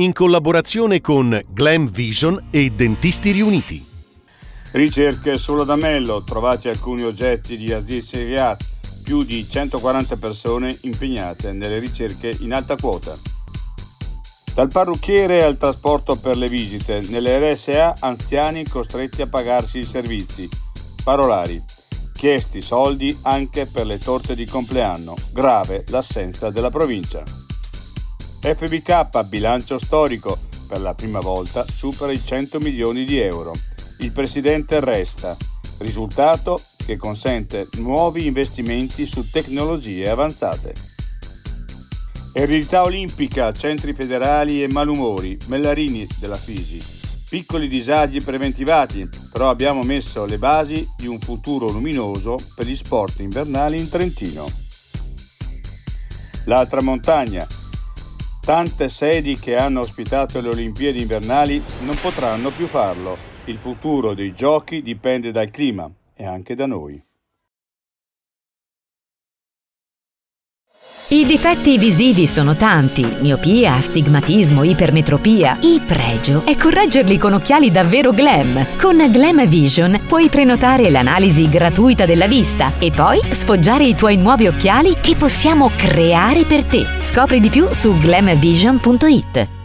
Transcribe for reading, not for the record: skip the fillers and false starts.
in collaborazione con Glam Vision e Dentisti Riuniti. Ricerche sull'Adamello, trovati alcuni oggetti di Aziz Seriat, più di 140 persone impegnate nelle ricerche in alta quota. Dal parrucchiere al trasporto per le visite, nelle RSA anziani costretti a pagarsi i servizi. Parolari, chiesti soldi anche per le torte di compleanno, grave l'assenza della provincia. FBK, bilancio storico, per la prima volta supera i 100 milioni di euro. Il presidente resta, risultato che consente nuovi investimenti su tecnologie avanzate. Eredità olimpica, centri federali e malumori, Mellarini della Fisi. Piccoli disagi preventivati, però abbiamo messo le basi di un futuro luminoso per gli sport invernali in Trentino. L'altra montagna. Tante sedi che hanno ospitato le Olimpiadi invernali non potranno più farlo. Il futuro dei giochi dipende dal clima e anche da noi. I difetti visivi sono tanti: miopia, astigmatismo, ipermetropia. Il pregio è correggerli con occhiali davvero glam. Con Glam Vision puoi prenotare l'analisi gratuita della vista e poi sfoggiare i tuoi nuovi occhiali che possiamo creare per te. Scopri di più su glamvision.it.